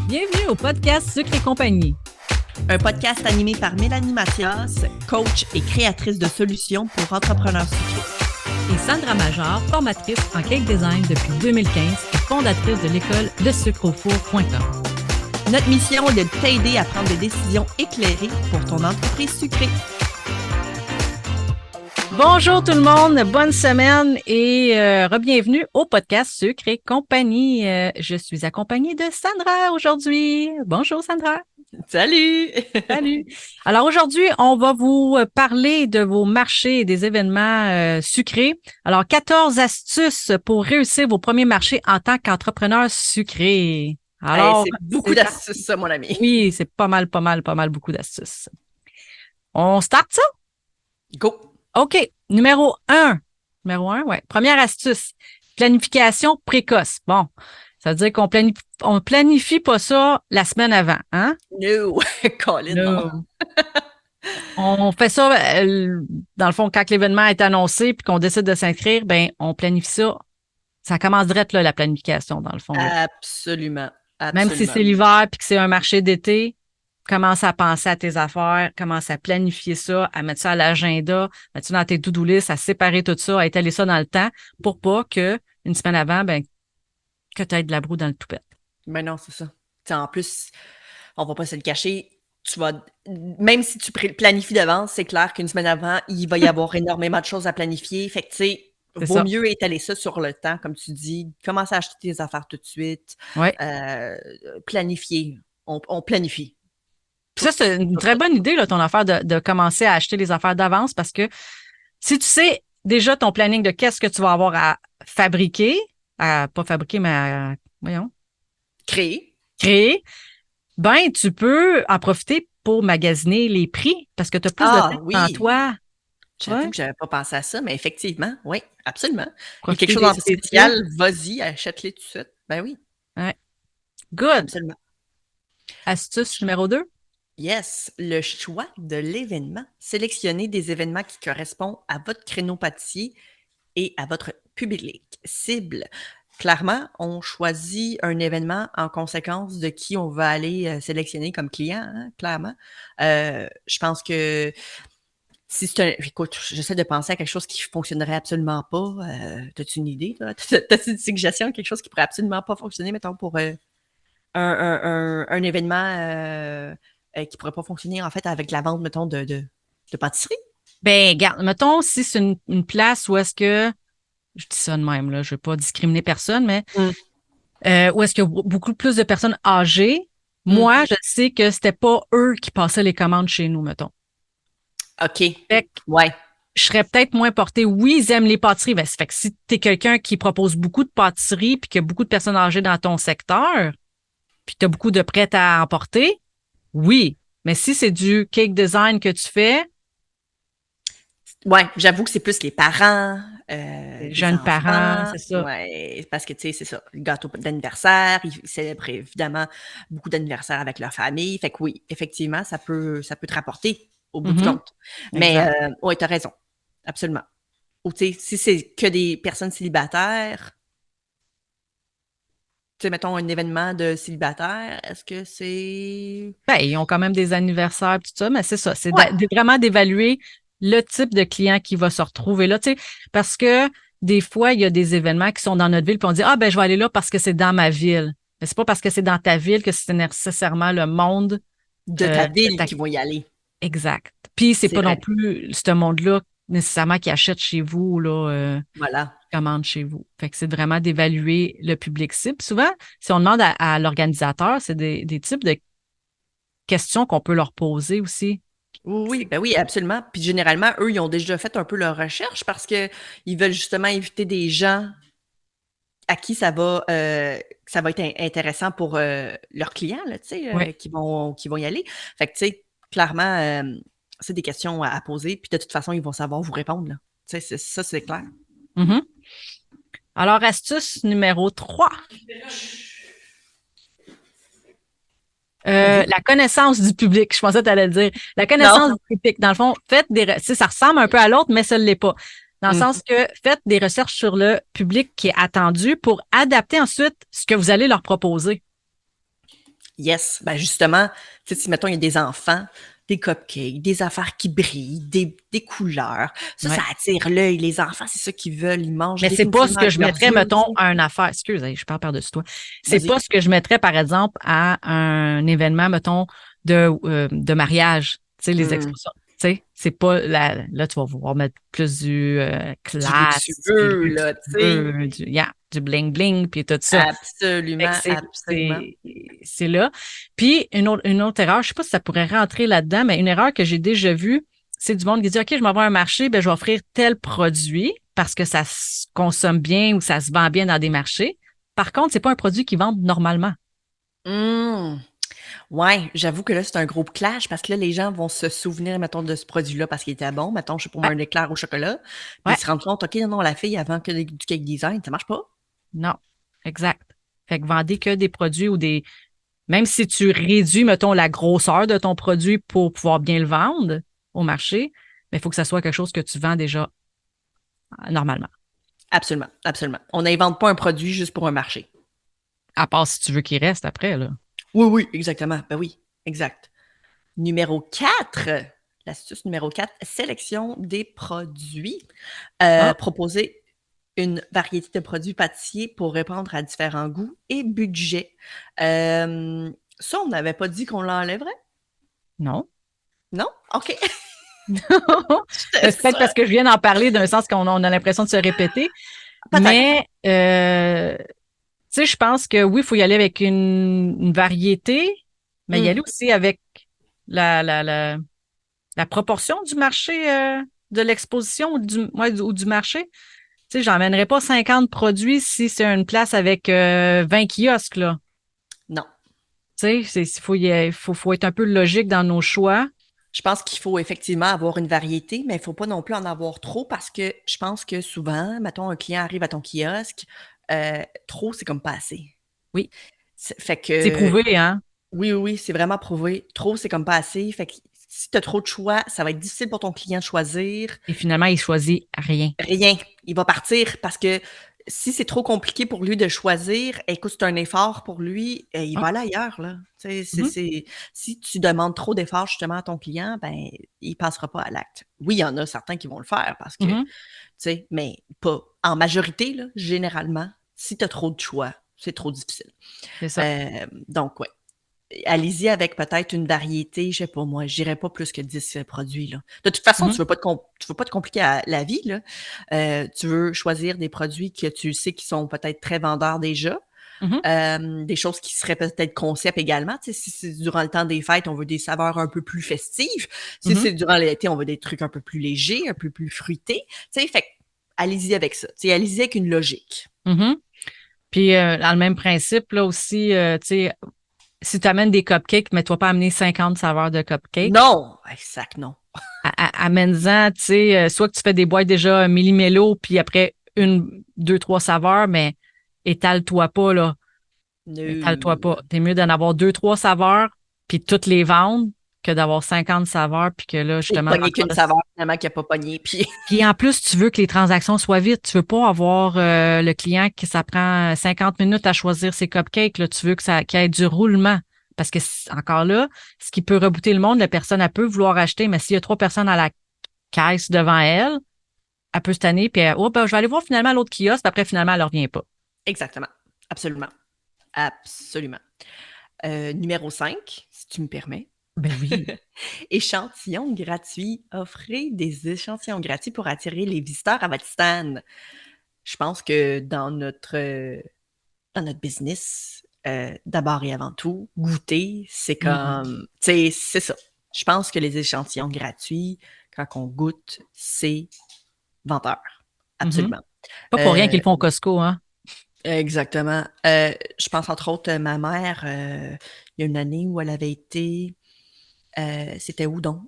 Bienvenue au podcast Sucre et compagnie. Un podcast animé par Mélanie Mathias, coach et créatrice de solutions pour entrepreneurs sucrés. Et Sandra Major, formatrice en cake design depuis 2015 et fondatrice de l'école lesucreaufour.com. Notre mission est de t'aider à prendre des décisions éclairées pour ton entreprise sucrée. Bonjour tout le monde, bonne semaine et re-bienvenue au podcast Sucre et compagnie. Je suis accompagnée de Sandra aujourd'hui. Bonjour Sandra. Salut! Salut! Alors aujourd'hui, on va vous parler de vos marchés et des événements sucrés. Alors, 14 astuces pour réussir vos premiers marchés en tant qu'entrepreneur sucré. Alors, c'est beaucoup d'astuces ça, mon ami. Oui, c'est pas mal beaucoup d'astuces. On start ça? Go! OK. Numéro 1, ouais. Première astuce. Planification précoce. Bon, ça veut dire qu'on planifie pas ça la semaine avant, hein? No! Colin, non. On fait ça, dans le fond, quand l'événement est annoncé puis qu'on décide de s'inscrire, ben on planifie ça. Ça commence direct, là, la planification, dans le fond. Là. Absolument. Même si c'est l'hiver puis que c'est un marché d'été, commence à penser à tes affaires, commence à planifier ça, à mettre ça à l'agenda, mettre ça dans tes to-do list, à séparer tout ça, à étaler ça dans le temps pour pas que une semaine avant, ben que tu aies de la broue dans le toupette. Ben non, c'est ça. T'sais, en plus, on va pas se le cacher, même si tu planifies d'avance, c'est clair qu'une semaine avant, il va y avoir énormément de choses à planifier. Fait que, tu sais, vaut mieux étaler ça sur le temps, comme tu dis. Commence à acheter tes affaires tout de suite. Ouais. Planifier. On planifie. Puis ça, c'est une très bonne idée, là, ton affaire de commencer à acheter les affaires d'avance parce que si tu sais déjà ton planning de qu'est-ce que tu vas avoir à fabriquer, pas fabriquer, mais à, créer, ben, tu peux en profiter pour magasiner les prix parce que tu as plus de temps en toi. J'avoue que j'avais pas pensé à ça, mais effectivement, oui, absolument. Profiter il y a quelque chose en spécial, vas-y, achète-les tout de suite. Ben oui. Ouais. Good. Absolument. Astuce numéro 2. Yes, le choix de l'événement. Sélectionnez des événements qui correspondent à votre créneau pâtissier et à votre public cible. Clairement, on choisit un événement en conséquence de qui on va aller sélectionner comme client, hein, clairement. Je pense que si c'est un... Écoute, j'essaie de penser à quelque chose qui ne fonctionnerait absolument pas. T'as-tu une idée? T'as-tu une suggestion? Quelque chose qui pourrait absolument pas fonctionner, mettons, pour un événement qui ne pourrait pas fonctionner, en fait, avec la vente, mettons, de pâtisserie? Ben, regarde, mettons, si c'est une place où est-ce que, je dis ça de même, là, je ne veux pas discriminer personne, mais où est-ce qu'il y a beaucoup plus de personnes âgées, moi, je sais que c'était pas eux qui passaient les commandes chez nous, mettons. OK. Fait que, je serais peut-être moins portée. Oui, ils aiment les pâtisseries. Ben, ça fait que si tu es quelqu'un qui propose beaucoup de pâtisseries puis qu'il y a beaucoup de personnes âgées dans ton secteur, puis tu as beaucoup de prêts à emporter, oui. Mais si c'est du cake design que tu fais, ouais, j'avoue que c'est plus les parents. les jeunes parents, c'est ça. Ouais, parce que, tu sais, c'est ça. Le gâteau d'anniversaire, ils célèbrent évidemment beaucoup d'anniversaires avec leur famille. Fait que oui, effectivement, ça peut te rapporter au bout du compte. Mais, oui, tu as raison. Absolument. Ou, tu sais, si c'est que des personnes célibataires, tu sais, mettons un événement de célibataires, est-ce que c'est... Ben, ils ont quand même des anniversaires, tout ça, mais c'est ça. C'est vraiment d'évaluer le type de client qui va se retrouver là, tu sais, parce que des fois, il y a des événements qui sont dans notre ville, puis on dit, ah, ben, je vais aller là parce que c'est dans ma ville. Mais c'est pas parce que c'est dans ta ville que c'est nécessairement le monde de ta ville qui vont y aller. Exact. Puis, c'est pas non plus ce monde-là nécessairement qui achète chez vous, là. Voilà. Commande chez vous. Fait que c'est vraiment d'évaluer le public cible. Souvent, si on demande à l'organisateur, c'est des types de questions qu'on peut leur poser aussi. Oui, ben oui, absolument. Puis généralement, eux, ils ont déjà fait un peu leur recherche parce qu'ils veulent justement inviter des gens à qui ça va être intéressant pour leurs clients, là, tu sais, qui vont y aller. Fait que, tu sais, clairement, c'est des questions à poser. Puis de toute façon, ils vont savoir vous répondre, là. Tu sais, ça, c'est clair. Mm-hmm. Alors, astuce numéro 3. La connaissance du public. Je pensais que tu allais le dire. La connaissance du public. Dans le fond, ça ressemble un peu à l'autre, mais ça ne l'est pas. Dans le sens que faites des recherches sur le public qui est attendu pour adapter ensuite ce que vous allez leur proposer. Yes. Ben justement, tu sais, si mettons, il y a des enfants, des cupcakes, des affaires qui brillent, des couleurs, ça Ouais. attire l'œil. Les enfants, c'est ça qu'ils veulent. Ils mangent Mais c'est pas ce définitivement que avec je leurs mettrais, yeux, tu mettons, sais. à une affaire. Excuse, hey, je parle par-dessus toi. C'est pas Vas-y. ce que je mettrais, par exemple, à un événement, mettons, de mariage. Tu sais, les Mmh. expositions. Tu sais, c'est pas là, tu vas vouloir mettre plus du Du classe, du luxueux, là, tu sais. luxueux, du bling-bling, puis tout ça. Fait que Absolument, absolument. c'est là. Puis, une autre erreur, je sais pas si ça pourrait rentrer là-dedans, mais une erreur que j'ai déjà vue, c'est du monde qui dit, OK, je m'en vais à un marché, ben, je vais offrir tel produit parce que ça se consomme bien ou ça se vend bien dans des marchés. Par contre, c'est pas un produit qu'ils vendent normalement. Mmh. Ouais, j'avoue que là, c'est un gros clash parce que là, les gens vont se souvenir, mettons, de ce produit-là parce qu'il était bon. Mettons, je sais pas moi, Ouais, un éclair au chocolat. Puis ils ouais, se rendent compte, OK, non, non, la fille, elle vend que du cake design, ça marche pas. non, exact. Fait que vendez que des produits ou des, même si tu réduis, mettons, la grosseur de ton produit pour pouvoir bien le vendre au marché, mais il faut que ça soit quelque chose que tu vends déjà normalement. Absolument, absolument. On n'invente pas un produit juste pour un marché. À part si tu veux qu'il reste après, là. Oui, oui, exactement. Ben oui, exact. Numéro 4, l'astuce numéro 4, sélection des produits. Ah, Proposer une variété de produits pâtissiers pour répondre à différents goûts et budgets. Ça, on n'avait pas dit qu'on l'enlèverait? non. Non? OK. Mais J'étais c'est peut-être parce sûre. que je viens d'en parler d'un sens qu'on a l'impression de se répéter. Peut-être. Mais, tu sais, je pense que oui, il faut y aller avec une variété, mais y Mmh. aller aussi avec la, la, la, la proportion du marché, de l'exposition ou du marché. Tu sais, j'emmènerais pas 50 produits si c'est une place avec 20 kiosques, là. Non. Tu sais, faut être un peu logique dans nos choix. Je pense qu'il faut effectivement avoir une variété, mais il ne faut pas non plus en avoir trop parce que je pense que souvent, mettons, un client arrive à ton kiosque, trop, c'est comme pas assez. Oui, Fait c'est que prouvé, hein? oui, oui, oui, c'est vraiment prouvé. Trop, c'est comme pas assez. Fait que si tu as trop de choix, ça va être difficile pour ton client de choisir. Et finalement, il choisit rien. Rien. Il va partir parce que si c'est trop compliqué pour lui de choisir, écoute, c'est un effort pour lui, il Ah, va aller ailleurs, là. Tu sais, mhm, si tu demandes trop d'efforts justement à ton client, ben, il passera pas à l'acte. Oui, il y en a certains qui vont le faire parce que, tu mhm, sais, mais pas en majorité, là, généralement, si tu as trop de choix, c'est trop difficile. c'est ça. Donc, ouais. Allez-y avec peut-être une variété, je sais pas moi, j'irais pas plus que 10 produits, là. De toute façon, Mhm, tu veux pas te compliquer la vie, là. Tu veux choisir des produits que tu sais qui sont peut-être très vendeurs déjà, mhm, des choses qui seraient peut-être concept également. Tu sais, si c'est durant le temps des fêtes, on veut des saveurs un peu plus festives. Si mhm, c'est durant l'été, on veut des trucs un peu plus légers, un peu plus fruités. Tu sais, fait que allez-y avec ça. Tu sais, allez-y avec une logique. mhm. Puis, dans le même principe, là aussi, tu sais, si tu amènes des cupcakes, mais tu vas pas amener 50 saveurs de cupcakes. Non! Sac, non. Amène-en, tu sais, soit que tu fais des boîtes déjà millimélo, puis après une, deux, trois saveurs, mais étale-toi pas, là. Étale-toi No. pas. T'es mieux d'en avoir deux, trois saveurs, puis toutes les vendre, que d'avoir 50 saveurs, puis que là, Ou de justement, pogner encore qu'une là. saveur finalement qui a pas pogné, puis Puis en plus, tu veux que les transactions soient vite. Tu veux pas avoir le client qui ça prend 50 minutes à choisir ses cupcakes. Là. Tu veux qu'il y ait du roulement. Parce que encore là, ce qui peut rebooter le monde, la personne, elle peut vouloir acheter, mais s'il y a trois personnes à la caisse devant elle, elle peut se tanner, puis oh, ben, je vais aller voir finalement l'autre kiosque, puis après, finalement, elle ne revient pas. exactement. Absolument. Absolument. Numéro 5, si tu me permets. Ben oui. Échantillons gratuits. Offrez des échantillons gratuits pour attirer les visiteurs à votre stand. Je pense que dans notre business, d'abord et avant tout, goûter, c'est Mhm. comme, tu sais, c'est ça. Je pense que les échantillons gratuits, quand on goûte, c'est venteur. Mhm. Absolument. Pas pour rien Euh, qu'ils le font au Costco, hein? Exactement. Je pense entre autres, ma mère, il y a une année où elle avait été, c'était où donc?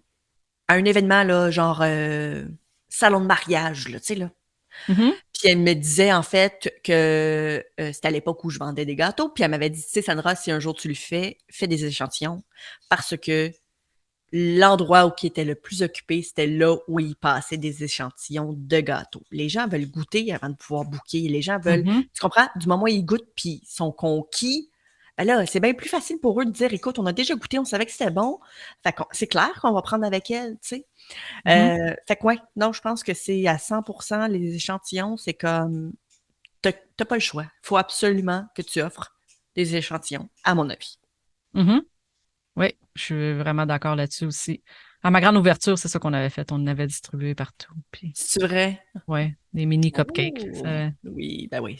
À un événement, là, genre salon de mariage, là, tu sais, là. Mhm. Puis elle me disait en fait que c'était à l'époque où je vendais des gâteaux. Puis elle m'avait dit, tu sais, Sandra, si un jour tu le fais des échantillons parce que l'endroit où qui était le plus occupé, c'était là où ils passaient des échantillons de gâteaux. Les gens veulent goûter avant de pouvoir booker. Les gens veulent, Mhm. tu comprends? Du moment où ils goûtent puis ils sont conquis, Ben là, c'est bien plus facile pour eux de dire, écoute, on a déjà goûté, on savait que c'était bon. Fait que c'est clair qu'on va prendre avec elle, tu sais. Mhm. Fait que ouais, non, je pense que c'est à 100% les échantillons, c'est comme, t'as pas le choix. Il faut absolument que tu offres des échantillons, à mon avis. Mhm. Oui, je suis vraiment d'accord là-dessus aussi. À ma grande ouverture, c'est ça qu'on avait fait. On en avait distribué partout. Puis, C'est vrai? ouais, des mini cupcakes. Oh! Oui, ben oui,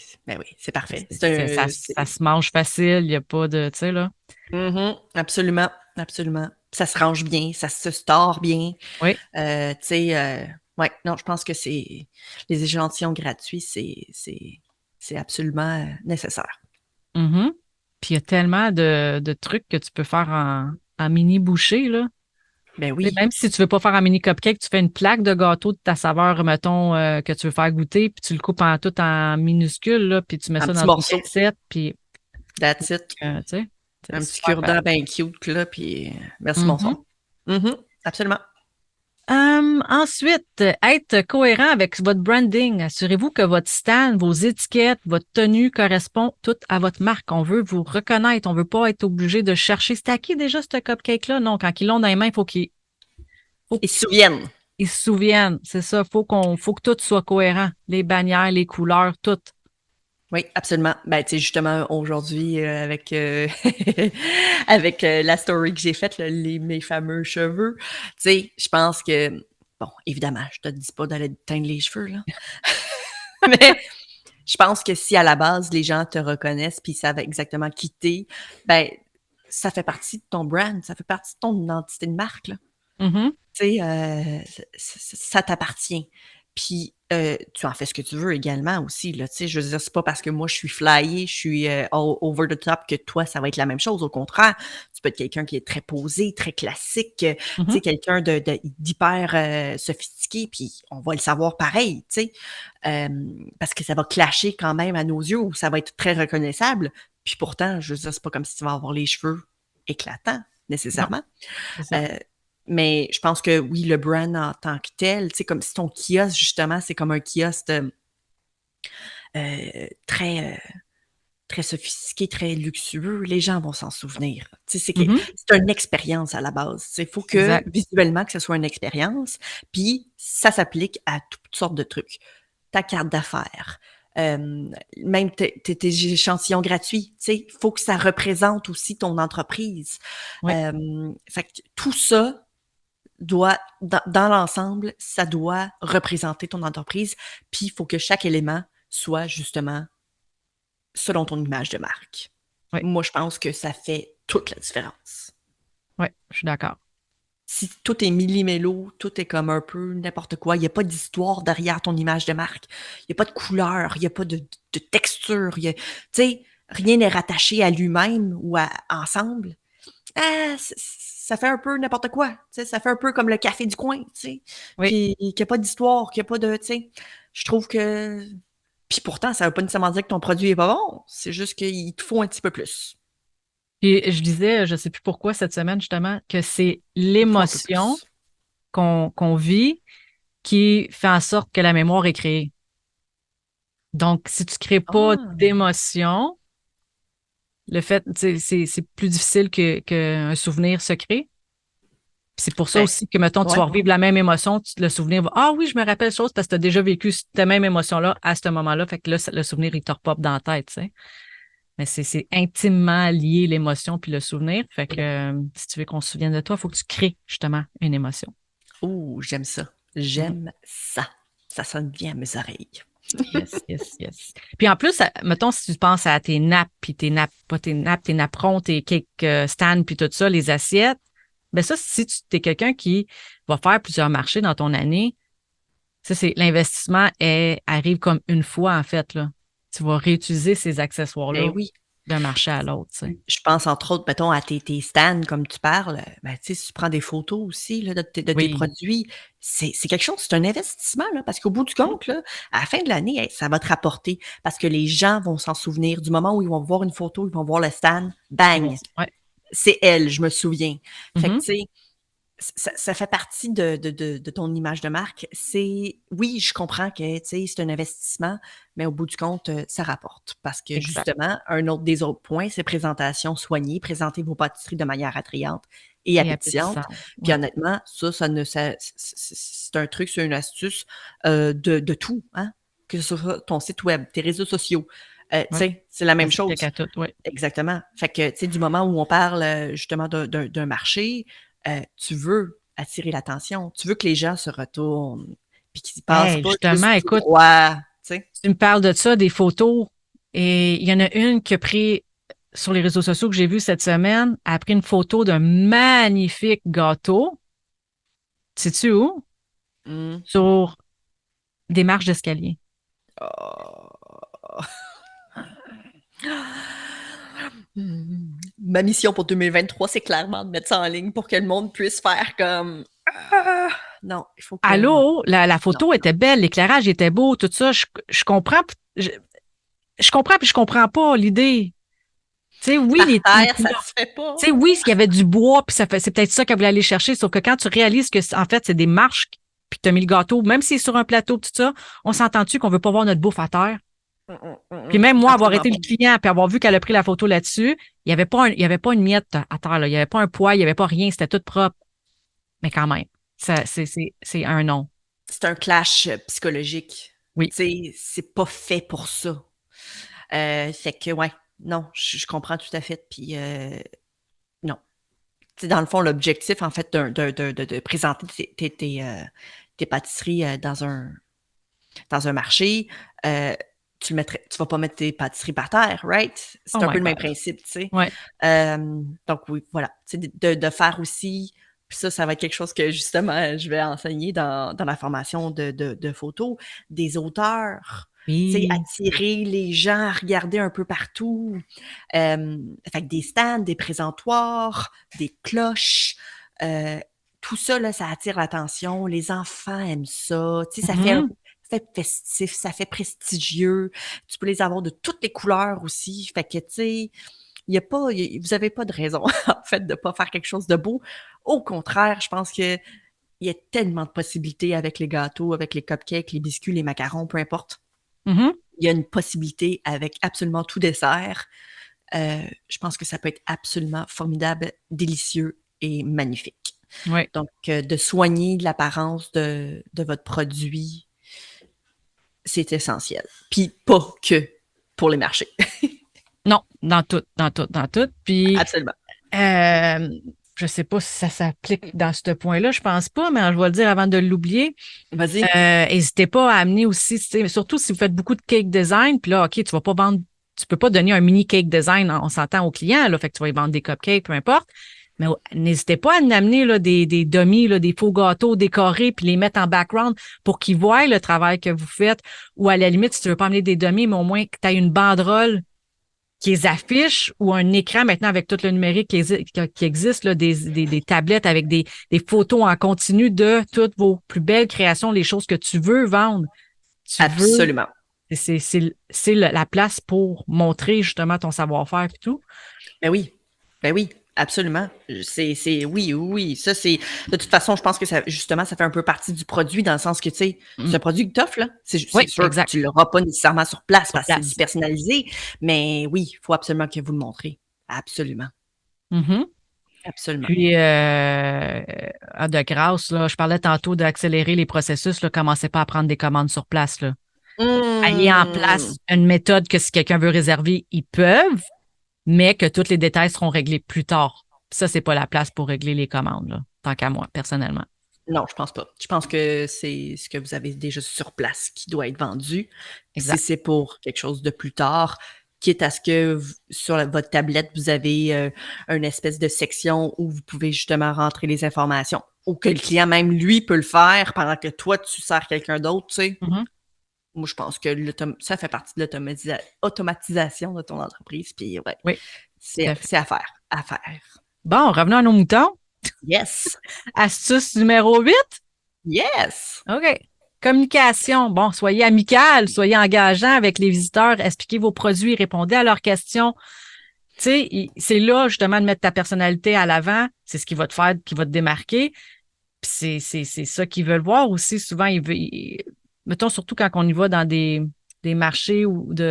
c'est parfait. Ça se mange facile. Il n'y a pas de, tu sais, là. Mhm, absolument, absolument. Ça se range bien, ça se store bien. Oui. Tu sais, ouais, non, je pense que c'est les échantillons gratuits, c'est absolument nécessaire. Mhm. Puis il y a tellement de trucs que tu peux faire en mini bouchée, là. Ben Tu sais, oui, même si tu veux pas faire un mini cupcake, tu fais une plaque de gâteau de ta saveur, mettons, que tu veux faire goûter, puis tu le coupes en tout en minuscules, là, puis tu mets un ça petit dans une morceau, cassette, puis that's it. tu sais, c'est Un petit super cure-dent facile. bien cute, là, puis merci, Mhm. bonsoir. Mhm, absolument. Ensuite, être cohérent avec votre branding. Assurez-vous que votre stand, vos étiquettes, votre tenue correspond toutes à votre marque. On veut vous reconnaître. On veut pas être obligé de chercher. C'est à qui déjà ce cupcake-là? Non, quand ils l'ont dans les mains, faut Ils se souviennent. qu'ils se souviennent. C'est ça. Faut que tout soit cohérent. Les bannières, les couleurs, tout. Oui, absolument. Ben, tu sais, justement, aujourd'hui, avec la story que j'ai faite, là, mes fameux cheveux, tu sais, je pense que, bon, évidemment, je te dis pas d'aller te teindre les cheveux, là. Mais je pense que si à la base, les gens te reconnaissent puis savent exactement qui t'es, ben, ça fait partie de ton brand, ça fait partie de ton identité de marque, là. Mhm. Tu sais, ça t'appartient. Puis, tu en fais ce que tu veux également aussi, là. Tu sais, je veux dire, c'est pas parce que moi, je suis flyée, je suis all over the top que toi, ça va être la même chose. Au contraire, tu peux être quelqu'un qui est très posé, très classique, tu Mhm. sais, quelqu'un d'hyper sophistiqué, puis on va le savoir pareil, tu sais, parce que ça va clasher quand même à nos yeux ou ça va être très reconnaissable. Puis pourtant, je veux dire, c'est pas comme si tu vas avoir les cheveux éclatants, Non, nécessairement. c'est ça. Euh, mais je pense que oui, le brand en tant que tel, tu sais, comme si ton kiosque, justement, c'est comme un kiosque très, très sophistiqué, très luxueux, les gens vont s'en souvenir. Tu sais, Mhm. c'est une expérience à la base. Il faut que Exact. visuellement que ce soit une expérience, puis ça s'applique à toutes sortes de trucs. Ta carte d'affaires, même tes échantillons gratuits, tu sais, il faut que ça représente aussi ton entreprise. Oui. Fait que tout ça, dans l'ensemble, ça doit représenter ton entreprise, puis il faut que chaque élément soit justement selon ton image de marque. Oui. Moi, je pense que ça fait toute la différence. Oui. Je suis d'accord. Si tout est millimélo, tout est comme un peu n'importe quoi, il n'y a pas d'histoire derrière ton image de marque, il n'y a pas de couleur, il n'y a pas de texture, tu sais, rien n'est rattaché à lui-même ou ensemble. Ah, ça fait un peu n'importe quoi, tu sais, ça fait un peu comme le café du coin, tu sais, Oui. qui a pas d'histoire, qui a pas de, tu sais, je trouve que, puis pourtant, ça veut pas nécessairement dire que ton produit est pas bon, c'est juste qu'il te faut un petit peu plus. Puis je disais, je sais plus pourquoi cette semaine justement, que c'est Il te faut un peu l'émotion plus. qu'on vit qui fait en sorte que la mémoire est créée. Donc, si tu crées pas Ah! d'émotion, le fait, tu sais, c'est plus difficile qu'un souvenir se crée. Puis c'est pour ça Ben, aussi que, mettons, tu ouais. vas revivre la même émotion, le souvenir va, ah oui, je me rappelle chose parce que tu as déjà vécu cette même émotion-là à ce moment-là. Fait que là, le souvenir, il te repop dans la tête, tu sais. Mais c'est intimement lié l'émotion puis le souvenir. Fait que si tu veux qu'on se souvienne de toi, il faut que tu crées justement une émotion. Ouh, j'aime ça. Mhm. J'aime ça. Ça sonne bien à mes oreilles. Yes, yes, yes. Puis en plus, mettons, si tu penses à tes nappes, puis tes nappes, pas tes nappes, tes napperons, tes cake stands, puis tout ça, les assiettes, ben ça, si tu es quelqu'un qui va faire plusieurs marchés dans ton année, ça, c'est l'investissement arrive comme une fois, en fait, là. Tu vas réutiliser ces Ben accessoires-là oui. d'un marché à l'autre, tu sais. Je pense entre autres, mettons, à tes stands, comme tu parles, ben, tu sais, si tu prends des photos aussi là, de tes Oui. produits, c'est quelque chose, c'est un investissement, là, parce qu'au bout du compte, là, à la fin de l'année, hey, ça va te rapporter parce que les gens vont s'en souvenir du moment où ils vont voir une photo, ils vont voir le stand, Ils vont, bang, ouais. c'est elle, je me souviens. Fait que, Mhm. tu sais, ça fait partie de ton image de marque. Oui, je comprends que c'est un investissement, mais au bout du compte, ça rapporte. Parce que Exact. justement, un autre des autres points, c'est présentation soignée, présenter vos pâtisseries de manière attrayante et Et appétissante. appétissant. Puis Ouais. honnêtement, c'est un truc, c'est une astuce de tout, hein? Que ce soit ton site web, tes réseaux sociaux. Ouais. C'est la Ça même s'applique chose. à tout, oui. Exactement. Fait que, tu sais, du moment où on parle justement d'un marché, tu veux attirer l'attention. Tu veux que les gens se retournent, puis qu'ils passent Hey, pas justement, juste tout écoute, droit, tu sais. tu me parles de ça, des photos, et il y en a une qui a pris sur les réseaux sociaux que j'ai vu cette semaine, elle a pris une photo d'un magnifique gâteau. Sais-tu où? Mm. Sur des marches d'escalier. Oh. Ma mission pour 2023, c'est clairement de mettre ça en ligne pour que le monde puisse faire comme ah! Non, il faut que non, Allô, la non, photo non. était belle, l'éclairage était beau, tout ça. Je comprends, je comprends puis je comprends pas l'idée. Tu sais, oui, Par les terre, ça couleurs. se fait pas. Tu sais, oui, s'il y avait du bois, puis c'est peut-être ça qu'elle voulait aller chercher, sauf que quand tu réalises que, en fait, c'est des marches, puis tu as mis le gâteau, même si c'est sur un plateau, tout ça, on s'entend-tu qu'on veut pas voir notre bouffe à terre? Puis même moi, avoir Absolument été pas. le client, puis avoir vu qu'elle a pris la photo là-dessus, il y avait pas une miette à terre, là. Il y avait pas un poids, il y avait pas rien, c'était tout propre. Mais quand même, c'est un non. C'est un clash psychologique. Oui. Tu sais, c'est pas fait pour ça. Fait que, ouais, non, je comprends tout à fait. Puis, non. Tu sais, dans le fond, l'objectif, en fait, de présenter tes pâtisseries dans un marché, tu vas pas mettre tes pâtisseries par terre, right? Oh C'est un my peu le même God. principe, tu sais. Ouais. Donc, oui, voilà. Tu sais, de faire aussi, puis ça va être quelque chose que, justement, je vais enseigner dans la formation de photos, des auteurs. Tu sais, Oui. attirer les gens à regarder un peu partout. Fait que des stands, des présentoirs, des cloches, tout ça, là, ça attire l'attention. Les enfants aiment ça. Tu sais, Mhm. ça fait festif, ça fait prestigieux. Tu peux les avoir de toutes les couleurs aussi. Fait que, tu sais, il y a pas, vous n'avez pas de raison, en fait, de pas faire quelque chose de beau. Au contraire, je pense que il y a tellement de possibilités avec les gâteaux, avec les cupcakes, les biscuits, les macarons, peu importe. Mhm. Il y a une possibilité avec absolument tout dessert. Je pense que ça peut être absolument formidable, délicieux et magnifique. Oui. Donc, de soigner l'apparence de votre produit, c'est essentiel. Puis pas que pour les marchés. Non, dans tout, dans tout, dans tout. Puis, Absolument. euh, je sais pas si ça s'applique dans ce point-là, je pense pas, mais je vais le dire avant de l'oublier. Vas-y. N'hésitez pas à amener aussi, tu sais, surtout si vous faites beaucoup de cake design, puis là, OK, tu vas pas vendre, tu peux pas donner un mini cake design, on s'entend au client, là, fait que tu vas y vendre des cupcakes, peu importe. Mais n'hésitez pas à en amener là, des dummies, là, des faux gâteaux décorés, puis les mettre en background pour qu'ils voient le travail que vous faites. Ou à la limite, si tu veux pas amener des dummies, mais au moins que tu aies une banderole qui les affiche ou un écran maintenant avec tout le numérique qui existe, là, des tablettes avec des photos en continu de toutes vos plus belles créations, les choses que tu veux vendre. Tu veux, Absolument. c'est la place pour montrer justement ton savoir-faire et tout. Ben oui. Ben oui. Absolument. Oui, oui, oui. Ça, c'est, de toute façon, je pense que ça, justement, ça fait un peu partie du produit dans le sens que, tu sais, Mm. c'est un produit que t'offres, là. C'est Oui, sûr que exact. tu l'auras pas nécessairement sur place Sur parce que c'est du place. personnalisé. Mais oui, il faut absolument que vous le montrez. Absolument. Mhm. Absolument. Puis, de grâce, là, je parlais tantôt d'accélérer les processus, là, commencez pas à prendre des commandes sur place, là. Ayez en Mmh. place une méthode que si quelqu'un veut réserver, ils peuvent, mais que tous les détails seront réglés plus tard. Ça, c'est pas la place pour régler les commandes, là, tant qu'à moi, personnellement. Non, je pense pas. Je pense que c'est ce que vous avez déjà sur place qui doit être vendu. Puis si Exact. c'est pour quelque chose de plus tard, quitte à ce que sur votre tablette, vous avez une espèce de section où vous pouvez justement rentrer les informations. Ou que le client même, lui, peut le faire pendant que toi, tu sers quelqu'un d'autre, tu sais. Mhm. Moi, je pense que ça fait partie de l'automatisation de ton entreprise. Puis ouais, Oui, tout à fait. c'est à faire. À faire. Bon, revenons à nos moutons. Yes! Astuce numéro 8. Yes! OK. Communication. Bon, soyez amical, soyez engageant avec les visiteurs, expliquez vos produits, répondez à leurs questions. Tu sais, c'est là justement de mettre ta personnalité à l'avant. C'est ce qui va te faire, qui va te démarquer. c'est ça qu'ils veulent voir aussi. Souvent, mettons, surtout quand on y va dans des marchés ou tu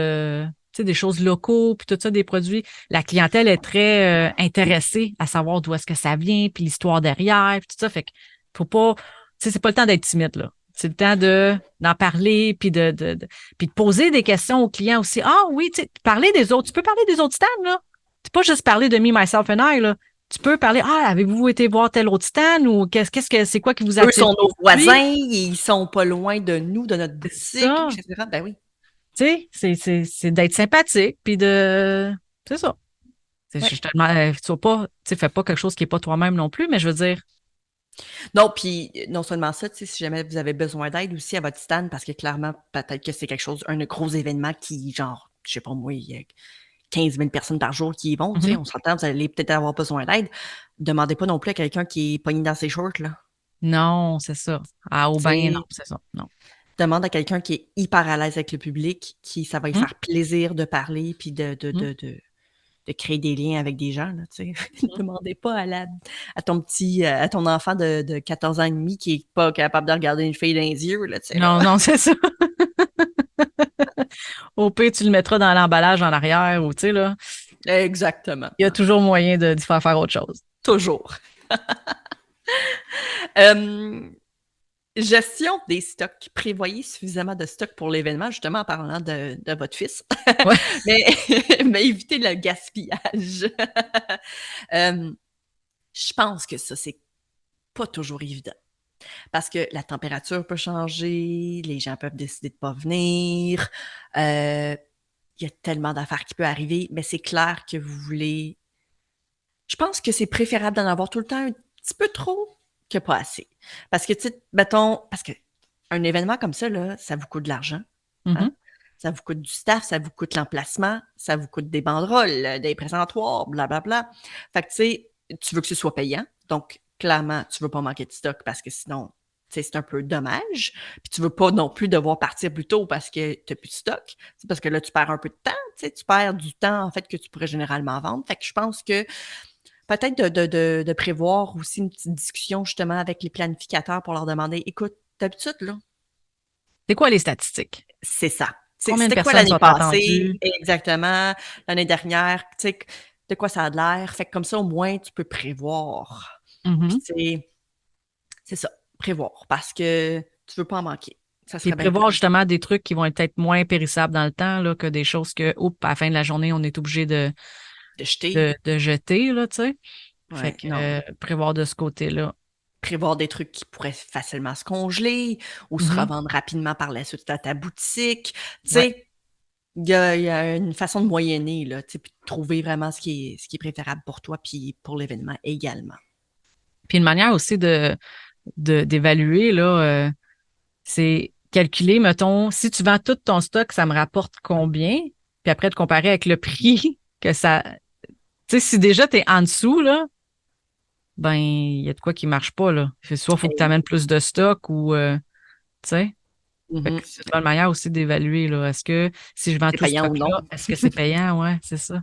sais, des choses locaux, puis tout ça, des produits, la clientèle est très intéressée à savoir d'où est-ce que ça vient, puis l'histoire derrière, puis tout ça. Fait que faut pas, tu sais, c'est pas le temps d'être timide, là. C'est le temps d'en parler, puis puis de poser des questions aux clients aussi. Ah oui, tu sais, parler des autres. Tu peux parler des autres stands, là. C'est pas juste parler de me, myself and I, là. Tu peux parler, ah, avez-vous été voir tel autre stand ou c'est quoi qui vous Eux attire sont nos aujourd'hui? voisins, ils sont pas loin de nous, de notre C'est boutique, ça. etc. Ben oui. Tu sais, c'est d'être sympathique, puis c'est ça. Ouais. Je te demande, tu sois pas, tu sais, fais pas quelque chose qui est pas toi-même non plus, mais je veux dire, Non, puis non seulement ça, tu sais, si jamais vous avez besoin d'aide aussi à votre stand, parce que clairement, peut-être que c'est quelque chose, un gros événement qui, genre, je sais pas moi, il y a 15 000 personnes par jour qui y vont, tu sais, mhm. on s'entend, vous allez peut-être avoir besoin d'aide. Demandez pas non plus à quelqu'un qui est pogné dans ses shorts, là. Non, c'est ça. Au Tu bain, non, sais, c'est ça. Non. demande à quelqu'un qui est hyper à l'aise avec le public, qui ça va lui Hum, faire plaisir de parler, puis hum, de créer des liens avec des gens, là, tu sais. hum. Demandez pas à ton enfant de 14 ans et demi qui est pas capable de regarder une fille dans les yeux, là, tu sais, là. Non, non, c'est ça. Au pire, tu le mettras dans l'emballage en arrière ou, tu sais, là, Exactement. il y a toujours moyen d'y faire autre chose. Toujours. Euh, gestion des stocks. Prévoyez suffisamment de stocks pour l'événement, justement en parlant de votre fils. Ouais. mais, mais évitez le gaspillage. Euh, je pense que ça, c'est pas toujours évident. Parce que la température peut changer, les gens peuvent décider de pas venir. Il y a tellement d'affaires qui peuvent arriver, mais c'est clair que vous voulez. Je pense que c'est préférable d'en avoir tout le temps un petit peu trop que pas assez. Parce que, tu sais, mettons, parce que un événement comme ça, là, ça vous coûte de l'argent. Hein? Mhm. Ça vous coûte du staff, ça vous coûte l'emplacement, ça vous coûte des banderoles, des présentoirs, blablabla. Fait que, tu sais, tu veux que ce soit payant. Donc, clairement, tu veux pas manquer de stock parce que sinon, tu sais, c'est un peu dommage. Puis tu veux pas non plus devoir partir plus tôt parce que tu n'as plus de stock. C'est parce que là, tu perds un peu de temps. Tu sais, tu perds du temps, en fait, que tu pourrais généralement vendre. Fait que je pense que peut-être de prévoir aussi une petite discussion justement avec les planificateurs pour leur demander, écoute, d'habitude, là, C'est quoi les statistiques? c'est ça. Combien de C'était quoi personnes l'année sont passée? attendues? Exactement. L'année dernière, tu sais, de quoi ça a l'air? Fait que comme ça, au moins, tu peux prévoir. Puis, Mhm. tu sais, c'est ça, prévoir, parce que tu veux pas en manquer. Ça Puis serait bien prévoir plate justement des trucs qui vont être peut-être moins périssables dans le temps là, que des choses que, oups, à la fin de la journée, on est obligé de jeter. de jeter, là, tu sais. Fait Ouais, que non. prévoir de ce côté-là. Prévoir des trucs qui pourraient facilement se congeler ou se Mhm. revendre rapidement par la suite à ta boutique. Tu Ouais. sais, il y a une façon de moyenner, là, tu sais, puis de trouver vraiment ce qui est préférable pour toi puis pour l'événement également. Puis une manière aussi d'évaluer, là, c'est calculer, mettons, si tu vends tout ton stock, ça me rapporte combien? Puis après, de comparer avec le prix que ça. Tu sais, si déjà tu es en dessous, là, ben, il y a de quoi qui marche pas, là. Soit il faut que tu Et- amènes plus de stock ou, tu sais. Fait que Mhm. c'est une bonne manière aussi d'évaluer, là. Est-ce que si je vends C'est tout ce payant ou non? stock-là, est-ce que c'est payant? Ouais, c'est ça.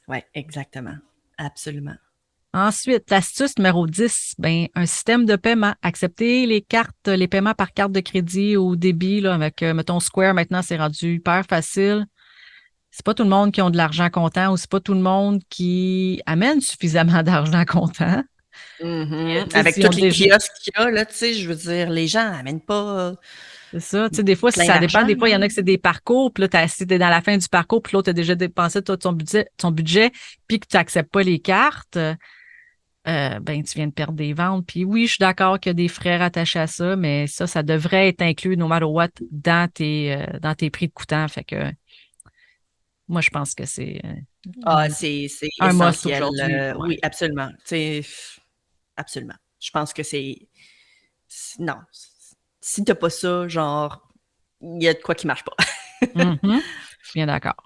Oui, exactement. Absolument. Ensuite, l'astuce numéro 10, ben, un système de paiement. Accepter les cartes, les paiements par carte de crédit ou débit, là, avec, mettons, Square, maintenant, c'est rendu hyper facile. C'est pas tout le monde qui a de l'argent comptant ou c'est pas tout le monde qui amène suffisamment d'argent comptant. Mhm. Tu sais, Avec s'ils ont tous les déjà, kiosques qu'il y a, là, tu sais, je veux dire, les gens n'amènent pas c'est ça. Tu sais, des fois, plein ça dépend. d'argent, Des fois, il y là. en a que c'est des parcours, puis là, si t'es dans la fin du parcours, puis l'autre a déjà dépensé tout son budget, puis que tu n'acceptes pas les cartes, ben, tu viens de perdre des ventes. Puis oui, je suis d'accord qu'il y a des frais rattachés à ça, mais ça devrait être inclus, no matter what, dans tes prix de coûtant. Fait que moi, je pense que c'est Ah, un, c'est un must essentiel. aujourd'hui. Oui, Ouais. absolument. Tu sais, absolument. Je pense que non. Si t'as pas ça, genre, il y a de quoi qui marche pas. Mhm. Je suis bien d'accord.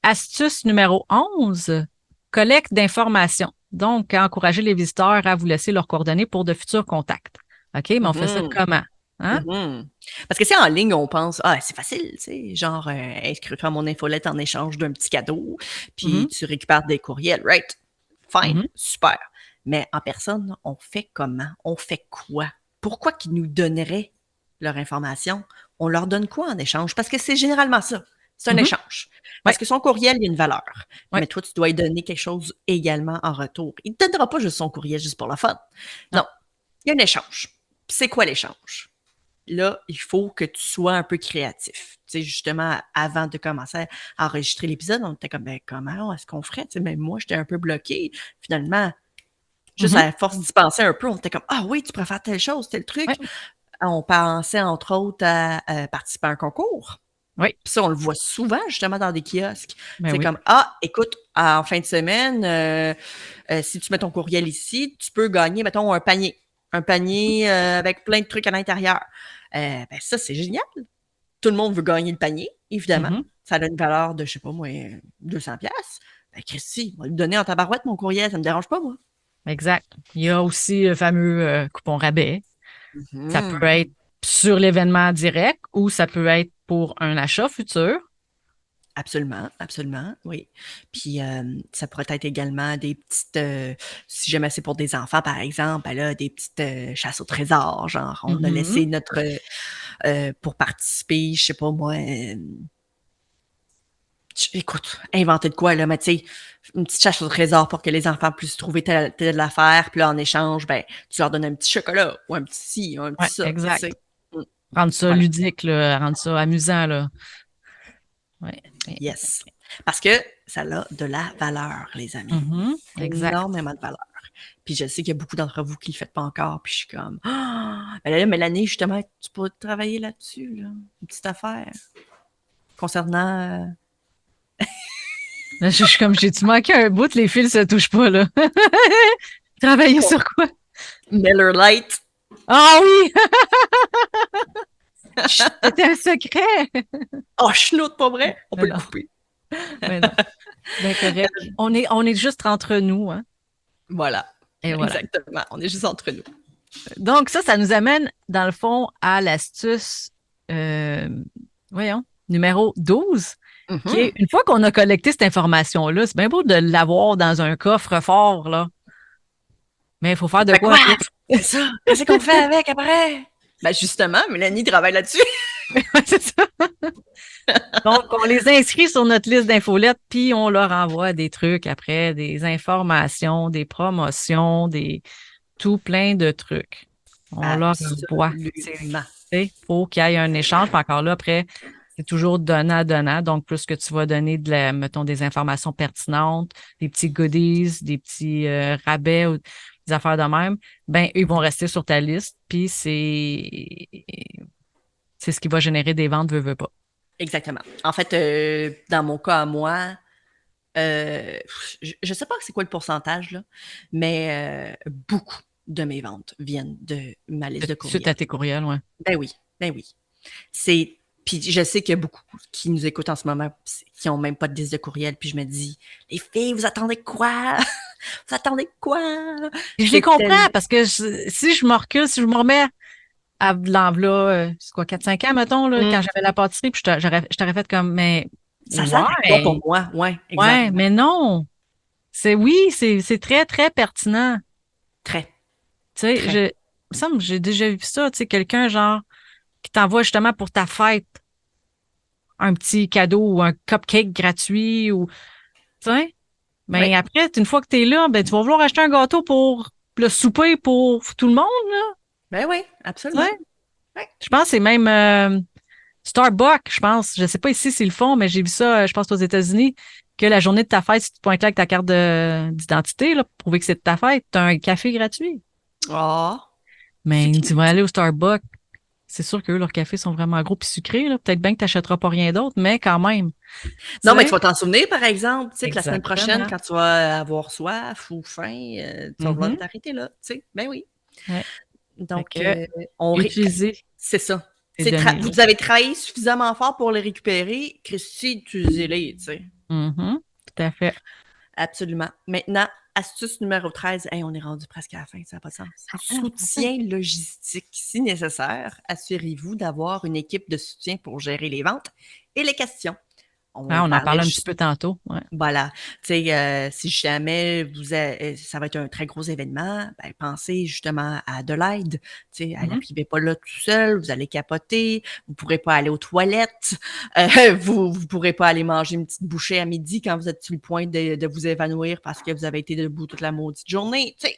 Astuce numéro 11, collecte d'informations. Donc, encourager les visiteurs à vous laisser leurs coordonnées pour de futurs contacts. OK, mais on fait ça Mhm, comment? Hein? mhm. Parce que c'est en ligne, on pense, ah, c'est facile, tu sais, genre, inscris-toi à mon infolette en échange d'un petit cadeau, puis Mhm, tu récupères des courriels, right? Fine, mhm. super. Mais en personne, on fait comment? On fait quoi? Pourquoi qu'ils nous donneraient leur information? On leur donne quoi en échange? Parce que c'est généralement ça. C'est un Mhm. échange. Ouais, Parce que son courriel, il y a une valeur. ouais, Mais toi, tu dois lui donner quelque chose également en retour. Il ne te donnera pas juste son courriel juste pour la fun. non. Non, il y a un échange. Puis c'est quoi l'échange? Là, il faut que tu sois un peu créatif. Tu sais, justement, avant de commencer à enregistrer l'épisode, on était comme, ben, comment est-ce qu'on ferait? Tu sais, même moi, j'étais un peu bloquée. Finalement, juste Mhm. à force d'y penser un peu, on était comme, ah oui, tu préfères telle chose, tel truc. Ouais, On pensait, entre autres, à participer à un concours. oui, Puis ça, on le voit souvent, justement, dans des kiosques. ben C'est oui. comme, ah, écoute, en fin de semaine, si tu mets ton courriel ici, tu peux gagner, mettons, un panier. Un panier avec plein de trucs à l'intérieur. Ben ça, c'est génial. Tout le monde veut gagner le panier, évidemment. Mhm. Ça a une valeur de, je sais pas moi, 200 pièces. Ben Christy, on va lui donner en tabarouette mon courriel, ça me dérange pas, moi. Exact. Il y a aussi le fameux coupon rabais. Ça peut Mhm. être sur l'événement direct ou ça peut être pour un achat futur. Absolument, absolument, oui. Puis ça pourrait être également des petites, si jamais c'est pour des enfants, par exemple, ben là, des petites chasses au trésor, genre on a Mhm. laissé notre, pour participer, je sais pas moi, écoute, inventer de quoi, là, mais tu sais, une petite chasse au trésor pour que les enfants puissent trouver telle affaire, puis là, en échange, ben, tu leur donnes un petit chocolat, ou un petit ci, ou un Ouais, petit ça, tu exact. sais. Mm, Rendre ça voilà, ludique, là, rendre ça amusant, là. Ouais, ouais, yes. Parce que ça a de la valeur, les amis. mhm, exact. Énormément de valeur. Puis je sais qu'il y a beaucoup d'entre vous qui ne le faites pas encore, puis je suis comme, ah! Ben là, Mélanie, justement, tu peux travailler là-dessus, là, une petite affaire concernant Là, je suis comme, j'ai-tu manqué un bout, les fils se touchent pas, là. Travailler sur quoi? Miller Lite. Ah oui! Chut, c'était un secret! Oh, chenoute, pas vrai? On Mais peut le non, couper. mais non. C'est bien correct. On est juste entre nous, hein. Voilà, Et voilà. exactement. On est juste entre nous. Donc, ça nous amène, dans le fond, à l'astuce, euh, voyons, numéro 12, qui est, Mhm. une fois qu'on a collecté cette information-là, c'est bien beau de l'avoir dans un coffre fort, là, mais il faut faire de Fait quoi quoi? avec? C'est ça. Qu'est-ce qu'on fait avec après? Ben justement, Mélanie travaille là-dessus. C'est ça. Donc, on les inscrit sur notre liste d'infolettes, puis on leur envoie des trucs après, des informations, des promotions, des tout plein de trucs. On leur envoie. Absolument. Il faut qu'il y ait un échange. Puis encore là, après, c'est toujours donnant-donnant. Donc, plus que tu vas donner mettons, des informations pertinentes, des petits goodies, des petits rabais ou des affaires de même, ben, eux, ils vont rester sur ta liste. Puis c'est ce qui va générer des ventes, veux pas. Exactement. En fait, dans mon cas à moi, euh, je ne sais pas c'est quoi le pourcentage, là, mais beaucoup de mes ventes viennent de ma liste de Suite à courriel. tes courriels, ouais. Ben oui, ben oui. C'est puis je sais qu'il y a beaucoup qui nous écoutent en ce moment qui ont même pas de liste de courriel, puis je me dis: «Les filles, vous attendez quoi? Vous attendez quoi?» Puis je les C'est comprends tellement parce que si je me recule, si je me remets à l'envela, c'est quoi, 4-5 ans, mettons, là, quand mmh, j'avais la pâtisserie, puis je t'aurais fait comme, mais ça sert à quoi pour ouais, moi? Ouais, exact. ouais, mais non. C'est très, très pertinent. Très, Tu sais, très. il me semble que j'ai déjà vu ça, tu sais, quelqu'un, genre, qui t'envoie justement pour ta fête un petit cadeau ou un cupcake gratuit ou, tu sais. Oui. Mais après, une fois que t'es là, ben, tu vas vouloir acheter un gâteau pour le souper pour tout le monde, là, Ben oui, tu sais. absolument. Ouais. Je pense que c'est même Starbucks, je pense. Je sais pas ici s'ils le font, mais j'ai vu ça, je pense, aux États-Unis, que la journée de ta fête, si tu te pointes là avec ta carte d'identité, là, pour prouver que c'est de ta fête, tu as un café gratuit. Ah, c'est Mais tu vas cute. aller au Starbucks. C'est sûr que leurs cafés sont vraiment gros et sucrés, là. Peut-être bien que tu n'achèteras pas rien d'autre, mais quand même. Tu Non, mais tu sais? vas t'en souvenir, par exemple, tu sais, que la semaine prochaine, Exactement. quand tu vas avoir soif ou faim, tu vas vouloir Mhm. t'arrêter là, tu sais. Ben oui. Ouais. Fait Donc, que, on ré- utiliser c'est ça. ces données-là. Vous avez travaillé suffisamment fort pour les récupérer. Christy, utilisez-les, tu sais. Mhm. Tout à fait. Absolument. Maintenant, astuce numéro 13. Hey, on est rendu presque à la fin, ça n'a pas de sens. Soutien logistique. Si nécessaire, assurez-vous d'avoir une équipe de soutien pour gérer les ventes et les questions. on Ah, on en parlait parlait un petit peu tantôt. Ouais. voilà. Tu sais, si jamais ça va être un très gros événement, ben, pensez justement à Adelaide. Tu sais, Mhm. arrivez pas là tout seul, vous allez capoter, vous pourrez pas aller aux toilettes, vous pourrez pas aller manger une petite bouchée à midi quand vous êtes sur le point de vous évanouir parce que vous avez été debout toute la maudite journée. Tu sais,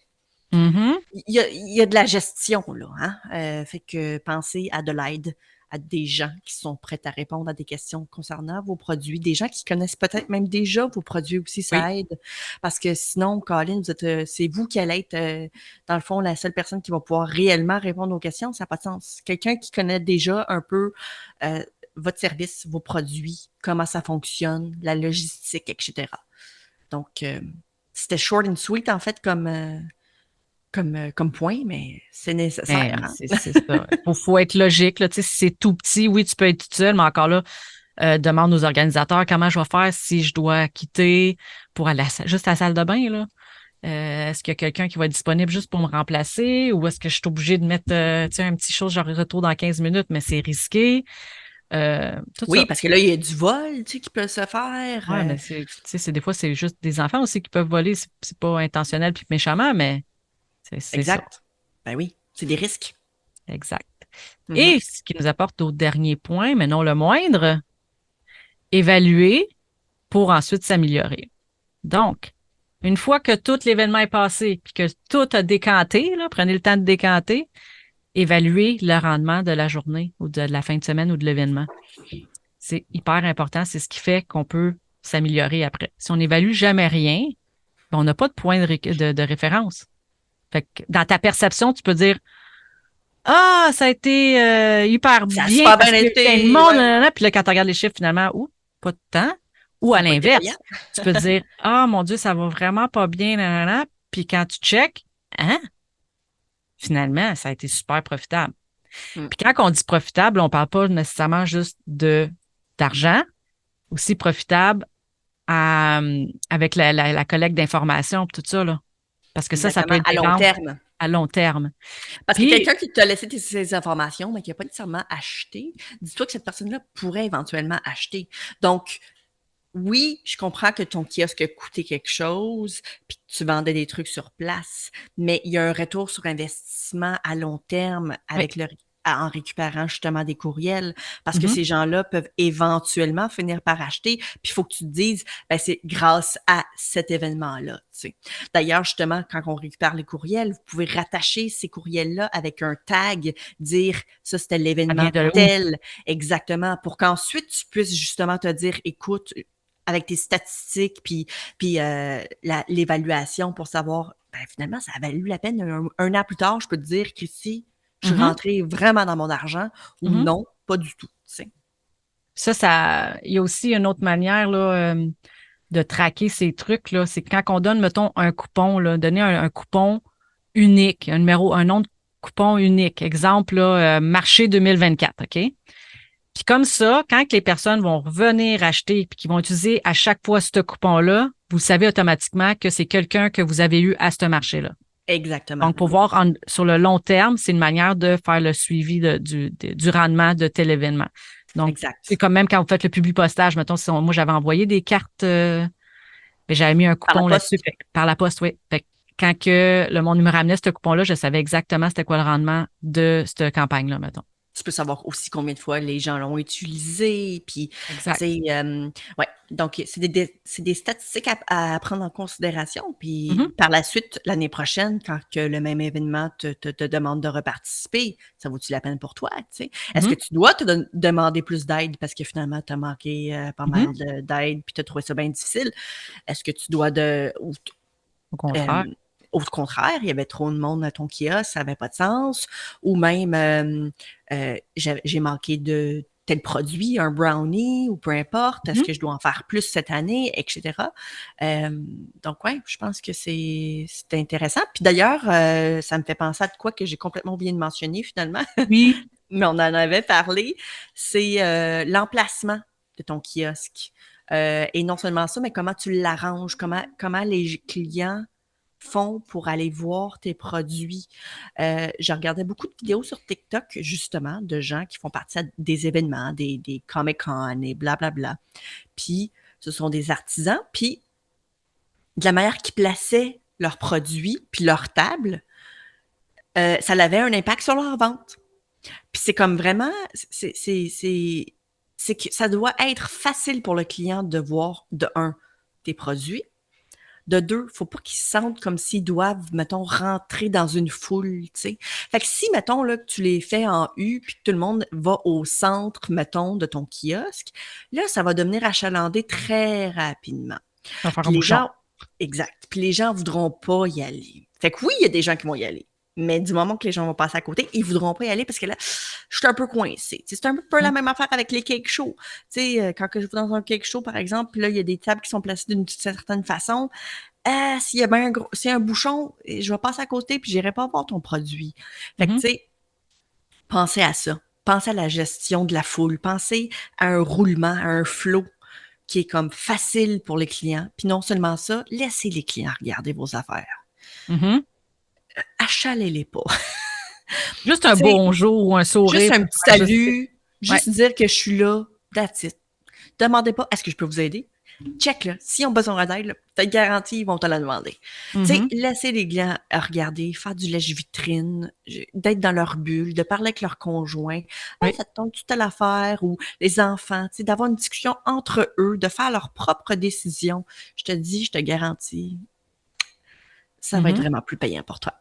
Mhm. il y a de la gestion, là, hein? Fait que pensez à de l'aide, à des gens qui sont prêts à répondre à des questions concernant vos produits, des gens qui connaissent peut-être même déjà vos produits aussi, Oui. ça aide. Parce que sinon, Colin, c'est vous qui allez être, dans le fond, la seule personne qui va pouvoir réellement répondre aux questions, ça n'a pas de sens. Quelqu'un qui connaît déjà un peu euh, votre service, vos produits, comment ça fonctionne, la logistique, etc. Donc, c'était short and sweet, en fait, comme point, mais c'est nécessaire. Mais Hein? c'est ça. Faut être logique, là. Tu sais, si c'est tout petit, oui, tu peux être tout seul, mais encore là, demande aux organisateurs comment je vais faire si je dois quitter pour aller juste à la salle de bain, là. Est-ce qu'il y a quelqu'un qui va être disponible juste pour me remplacer ou est-ce que je suis obligée de mettre tu sais, un petit chose, genre retour dans 15 minutes, mais c'est risqué. Tout Oui, ça. parce que là, il y a du vol, tu sais, qui peut se faire. Ouais, mais tu sais, des fois, c'est juste des enfants aussi qui peuvent voler. C'est pas intentionnel puis méchamment, mais c'est ça. Exact. Ben oui, c'est des risques. Exact. Mhm. Et ce qui nous apporte au dernier point, mais non le moindre, évaluer pour ensuite s'améliorer. Donc, une fois que tout l'événement est passé, puis que tout a décanté, là, prenez le temps de décanter, évaluer le rendement de la journée ou de la fin de semaine ou de l'événement. C'est hyper important. C'est ce qui fait qu'on peut s'améliorer après. Si on n'évalue jamais rien, ben, on n'a pas de point de référence. Fait que dans ta perception, tu peux dire ah, ça a été hyper Ça a bien super parce bien qu'il y a eu plein de été. monde, Ouais. nanana. Puis là, quand tu regardes les chiffres, finalement, pas de temps. Ou Ça à n'a pas été payant. l'inverse, tu peux te dire ah, mon Dieu, ça va vraiment pas bien, nanana. Puis quand tu checkes, hein, finalement, ça a été super profitable. Mm. Puis quand on dit profitable, on parle pas nécessairement juste d'argent, aussi profitable avec la collecte d'informations, puis tout ça, là. Parce que ça peut Exactement, être à des long ventes terme. à long terme. Parce que Puis, quelqu'un qui t'a laissé ces informations, mais qui n'a pas nécessairement acheté, dis-toi que cette personne-là pourrait éventuellement acheter. Donc, oui, je comprends que ton kiosque a coûté quelque chose, puis que tu vendais des trucs sur place, mais il y a un retour sur investissement à long terme oui. en récupérant justement des courriels, parce que Mhm, ces gens-là peuvent éventuellement finir par acheter, puis il faut que tu te dises, ben, c'est grâce à cet événement-là. Tu sais. D'ailleurs, justement, quand on récupère les courriels, vous pouvez rattacher ces courriels-là avec un tag, dire ça c'était ça vient l'événement de où? tel, exactement, pour qu'ensuite tu puisses justement te dire, écoute, avec tes statistiques, puis l'évaluation pour savoir, ben, finalement, ça a valu la peine. Un an plus tard, je peux te dire, Christy, je suis Mhm, rentrée vraiment dans mon argent ou mhm. non, pas du tout. Tu sais. Il y a aussi une autre manière là, de traquer ces trucs là, c'est quand on donne, mettons, un coupon là, donner un coupon unique, un nom de coupon unique. Exemple là, marché 2024, OK? Puis comme ça, quand les personnes vont revenir acheter puis qu'ils vont utiliser à chaque fois ce coupon-là, vous savez automatiquement que c'est quelqu'un que vous avez eu à ce marché-là. Exactement. Donc, pour voir sur le long terme, c'est une manière de faire le suivi du rendement de tel événement. Donc, c'est Exact. comme même quand vous faites le public postage, mettons, si moi j'avais envoyé des cartes, ben, j'avais mis un Par la coupon là-dessus, poste. par la poste, oui. Fait que quand que le monde me ramenait ce coupon-là, je savais exactement c'était quoi le rendement de cette campagne-là, mettons. Tu peux savoir aussi combien de fois les gens l'ont utilisé. Puis, tu Exact. sais, ouais. Donc, c'est des statistiques à prendre en considération. Puis, Mhm, par la suite, l'année prochaine, quand que le même événement te demande de reparticiper, ça vaut-tu la peine pour toi? Tu sais? Est-ce que mhm, tu dois demander plus d'aide parce que finalement, tu as manqué pas mhm. mal d'aide puis tu as trouvé ça bien difficile? Est-ce que tu dois Au contraire. euh, au contraire, il y avait trop de monde à ton kiosque, ça n'avait pas de sens. Ou même, j'ai manqué de tel produit, un brownie ou peu importe, est-ce Mhm. que je dois en faire plus cette année, etc. Euh, donc, ouais, je pense que c'est intéressant. Puis d'ailleurs, ça me fait penser à de quoi que j'ai complètement oublié de mentionner finalement, Oui. mais on en avait parlé, c'est l'emplacement de ton kiosque. Et non seulement ça, mais comment tu l'arranges, comment les clients font pour aller voir tes produits. Je regardais beaucoup de vidéos sur TikTok, justement, de gens qui font partie des événements, des Comic-Con et blablabla. Puis, ce sont des artisans. Puis, de la manière qu'ils plaçaient leurs produits puis leurs tables, ça avait un impact sur leur vente. Puis c'est comme vraiment, c'est que ça doit être facile pour le client de voir, de un, tes produits. De deux, faut pas qu'ils se sentent comme s'ils doivent, mettons, rentrer dans une foule, tu sais. Fait que si, mettons, là, que tu les fais en U, puis que tout le monde va au centre, mettons, de ton kiosque, là, ça va devenir achalandé très rapidement. Ça va faire Puis un les bouchon. gens, exact. Puis les gens voudront pas y aller. Fait que oui, il y a des gens qui vont y aller. Mais du moment que les gens vont passer à côté, ils voudront pas y aller parce que là, je suis un peu coincée. C'est un peu la même affaire avec les cake shows. Quand je vais dans un cake show, par exemple, là, il y a des tables qui sont placées d'une certaine façon. S'il y a s'il y a un bouchon, je vais passer à côté puis j'irai pas voir ton produit. Fait que, tu sais, pensez à ça. Pensez à la gestion de la foule. Pensez à un roulement, à un flow qui est comme facile pour les clients. Puis non seulement ça, laissez les clients regarder vos affaires. Mm-hmm. Achalez-les pas. Juste un bonjour ou un sourire. Juste un petit salut. Juste dire que je suis là. That's it. Demandez pas, est-ce que je peux vous aider? Check, là. S'ils ont besoin d'aide, t'as garanti, ils vont te la demander. Tu sais, laissez les clients regarder, faire du lèche-vitrine, d'être dans leur bulle, de parler avec leur conjoint. Hey, ça te tombe toute l'affaire, ou les enfants, tu sais, d'avoir une discussion entre eux, de faire leurs propres décisions. Je te dis, je te garantis, ça va être vraiment plus payant pour toi.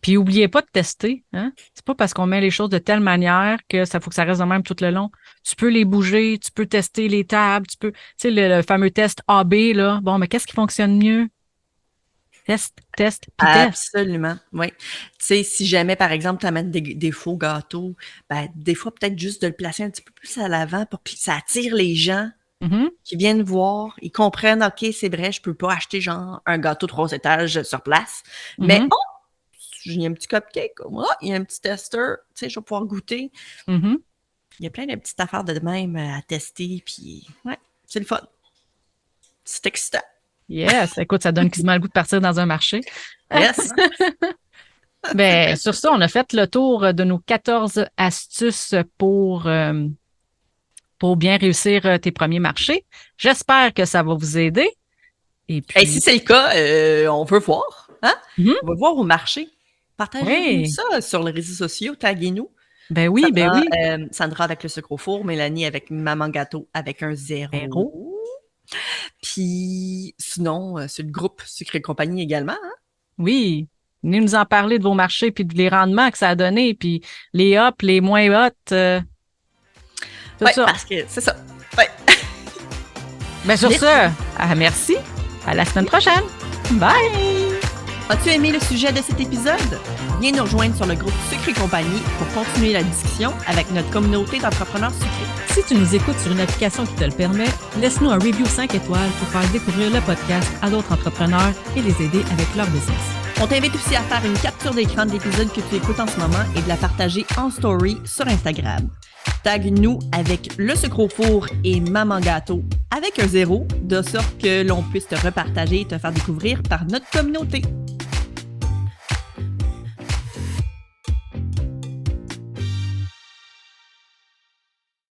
Puis, n'oubliez pas de tester. Hein? C'est pas parce qu'on met les choses de telle manière que ça faut que ça reste de même tout le long. Tu peux les bouger, tu peux tester les tables, tu sais, le fameux test AB, là. Bon, mais qu'est-ce qui fonctionne mieux? Test, puis test. Absolument, oui. Tu sais, si jamais, par exemple, tu amènes des faux gâteaux, ben, des fois, peut-être juste de le placer un petit peu plus à l'avant pour que ça attire les gens qui viennent voir, ils comprennent, OK, c'est vrai, je peux pas acheter, genre, un gâteau 3 étages sur place, mais il y a un petit cupcake, il y a un petit tester, tu sais, je vais pouvoir goûter. Il y a plein de petites affaires de même à tester, puis ouais, c'est le fun. C'est excitant. Yes, écoute, ça donne quasiment le goût de partir dans un marché. Yes! Ben, sur ça, on a fait le tour de nos 14 astuces pour bien réussir tes premiers marchés. J'espère que ça va vous aider. Et puis... si c'est le cas, on veut voir. Hein? On va voir au marché. Partagez-nous ça sur les réseaux sociaux, taguez-nous. Ben oui, Sandra avec le sucre au four, Mélanie avec Maman Gâteau avec un 0. Puis sinon, c'est le groupe Sucre et compagnie également. Hein? Oui. Venez nous en parler de vos marchés puis de les rendements que ça a donné, puis les hop, les moins hot. Tout ça. Parce que c'est ça. Ouais. Ben sur ce, merci. À la semaine prochaine. Bye! As-tu aimé le sujet de cet épisode? Viens nous rejoindre sur le groupe Sucre et compagnie pour continuer la discussion avec notre communauté d'entrepreneurs sucrés. Si tu nous écoutes sur une application qui te le permet, laisse-nous un review 5 étoiles pour faire découvrir le podcast à d'autres entrepreneurs et les aider avec leur business. On t'invite aussi à faire une capture d'écran de l'épisode que tu écoutes en ce moment et de la partager en story sur Instagram. Tag-nous avec le sucre au four et Maman Gâteau avec un 0, de sorte que l'on puisse te repartager et te faire découvrir par notre communauté.